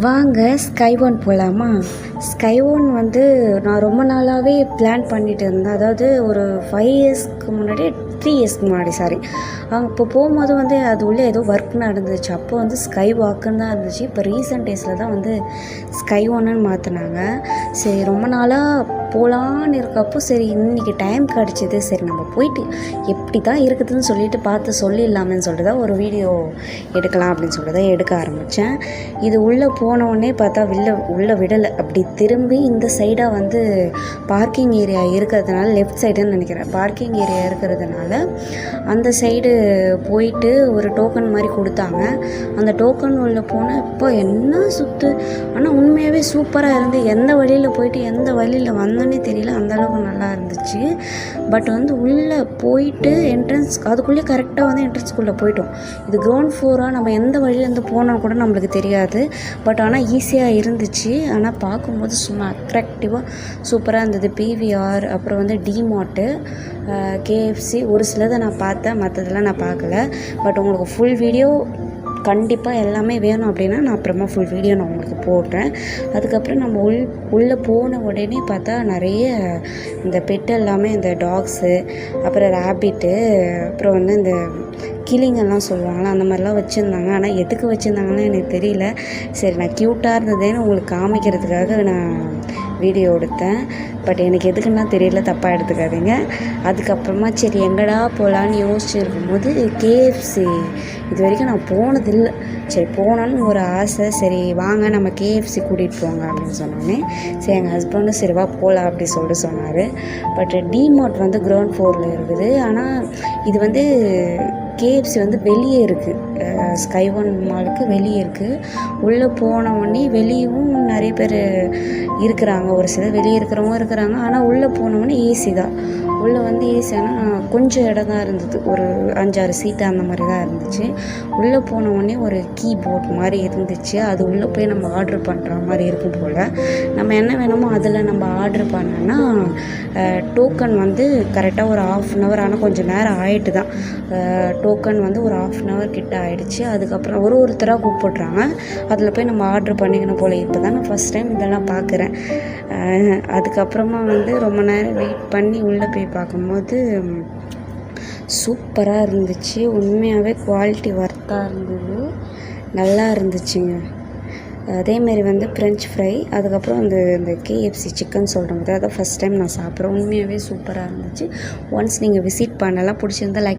வாங்க sky one போகலாமா? Sky one வந்து நான் ரொம்ப நாளாகவே பிளான் பண்ணிட்டு இருந்தேன். அதாவது ஒரு 5 இயர்ஸ்க்கு முன்னாடி 3 இயர்ஸ்க்கு முன்னாடி இப்போ போகும்போது வந்து அது உள்ளே ஏதோ ஒர்க் நடந்துச்சு. அப்போ வந்து ஸ்கை வாக்குன்னு தான் இருந்துச்சு. இப்போ ரீசெண்ட் டேஸில் தான் வந்து ஸ்கை ஒன்னு மாற்றினாங்க. சரி, ரொம்ப நாளாக போகலான்னு இருக்கப்போ சரி இன்றைக்கி டைம் கிடச்சிது. சரி நம்ம போயிட்டு எப்படி தான் இருக்குதுன்னு சொல்லிட்டு பார்த்து சொல்லிடலாமேன்னு சொல்லிட்டு தான் ஒரு வீடியோ எடுக்கலாம் அப்படின்னு சொல்லிட்டு தான் எடுக்க ஆரம்பித்தேன். இது உள்ளே போனோடனே பார்த்தா உள்ளே விடலை. அப்படி திரும்பி இந்த சைடாக வந்து பார்க்கிங் ஏரியா இருக்கிறதுனால, லெஃப்ட் சைடுன்னு நினைக்கிறேன், பார்க்கிங் ஏரியா இருக்கிறதுனால அந்த சைடு போயிட்டு ஒரு டோக்கன் மாதிரி கொடுத்தாங்க. அந்த டோக்கன் உள்ள போனால் இப்போ என்ன சுற்று, ஆனால் உண்மையாகவே சூப்பராக இருந்து எந்த வழியில் போயிட்டு எந்த வழியில் வந்தோன்னே தெரியல, அந்தளவுக்கு நல்லா இருந்துச்சு. பட் வந்து உள்ளே போயிட்டு என்ட்ரன்ஸ் அதுக்குள்ளே கரெக்டாக வந்து என்ட்ரன்ஸ்குள்ளே போயிட்டோம். இது கிரவுண்ட் ஃப்ளோராக நம்ம எந்த வழியிலேருந்து போனால் கூட நம்மளுக்கு தெரியாது. பட் ஆனால் ஈஸியாக இருந்துச்சு. ஆனால் பார்க்கும்போது சும்மா அட்ராக்டிவாக சூப்பராக இருந்தது. பிவிஆர், அப்புறம் வந்து டிமார்ட்டு, கேஎஃப்சி ஒரு சிலதை நான் பார்த்தேன், மற்றதெல்லாம் நான் பார்க்கல. பட் உங்களுக்கு ஃபுல் வீடியோ கண்டிப்பாக எல்லாமே வேணும் அப்படின்னா நான் அப்புறமா ஃபுல் வீடியோ நான் உங்களுக்கு போடுறேன். அதுக்கப்புறம் நம்ம உள்ளே போன உடனே பார்த்தா நிறைய இந்த பெட்டு எல்லாமே, இந்த டாக்ஸு, அப்புறம் ரேபிட்டு, அப்புறம் வந்து இந்த கிளிங்கெல்லாம் சொல்லுவாங்களா, அந்த மாதிரிலாம் வச்சுருந்தாங்க. ஆனால் எதுக்கு வச்சுருந்தாங்கன்னு எனக்கு தெரியல. சரி, நான் க்யூட்டாக இருந்ததேன்னு உங்களுக்கு காமிக்கிறதுக்காக நான் வீடியோ எடுத்தேன். பட் எனக்கு எதுக்குன்னா தெரியல, தப்பாக எடுத்துக்காதீங்க. அதுக்கப்புறமா சரி எங்கடா போகலான்னு யோசிச்சு இருக்கும்போது கேஎஃப்சி இது வரைக்கும் நான் போனதில்லை. சரி போனான்னு ஒரு ஆசை. சரி வாங்க நம்ம கேஎஃப்சி கூட்டிகிட்டு போங்க அப்படின்னு சொன்னோன்னே சரி எங்கள் ஹஸ்பண்டும் சரிவா போகலாம் அப்படி சொல்லிட்டு சொன்னார். பட் டிமார்ட் வந்து கிரவுண்ட் ஃப்ளோரில் இருக்குது. ஆனால் இது வந்து கேஎஃப்சி வந்து வெளியே இருக்குது, ஸ்கை ஒன் மாலுக்கு வெளியே இருக்குது. உள்ளே போனவுடனே வெளியவும் நிறைய பேர் இருக்கிறாங்க, ஒரு சிலர் வெளியே இருக்கிறவங்க இருக்கிறாங்க. ஆனால் உள்ளே போனவுடனே ஏசி தான். உள்ளே வந்து ஏசி, ஆனால் கொஞ்சம் இடம் தான் இருந்தது, ஒரு 5-6 சீட்டு அந்த மாதிரி தான் இருந்துச்சு. உள்ளே போனவுடனே ஒரு கீபோர்ட் மாதிரி இருந்துச்சு. அது உள்ளே போய் நம்ம ஆர்டர் பண்ணுற மாதிரி இருக்கும் போல். நம்ம என்ன வேணுமோ அதில் நம்ம ஆர்டர் பண்ணோன்னா டோக்கன் வந்து கரெக்டாக ஒரு 1/2 hour, ஆனால் கொஞ்சம் நேரம் ஆகிட்டு தான் டோக்கன் வந்து ஒரு 1/2 hour கிட்ட ஆகிடுச்சு. அதுக்கப்புறம் ஒருத்தராக கூப்பிட்றாங்க, அதில் போய் நம்ம ஆர்டர் பண்ணிக்கணும் போல். இப்போ தான் நான் ஃபஸ்ட் டைம் இதெல்லாம் பார்க்குறேன். அதுக்கப்புறமா வந்து ரொம்ப நேரம் வெயிட் பண்ணி உள்ளே போய் பார்க்கும்போது சூப்பராக இருந்துச்சு. உண்மையாகவே குவாலிட்டி ஒர்த்தாக இருந்தது, நல்லா இருந்துச்சுங்க. அதேமாரி வந்து ஃப்ரெஞ்ச் ஃப்ரை, அதுக்கப்புறம் இந்த கேஎஃப்சி சிக்கன் சொல்கிறோம், அதை ஃபஸ்ட் டைம் நான் சாப்பிட்றேன். உண்மையாகவே சூப்பராக இருந்துச்சு. ஒன்ஸ் நீங்கள் விசிட் பண்ணலாம், பிடிச்சிருந்தா லைக்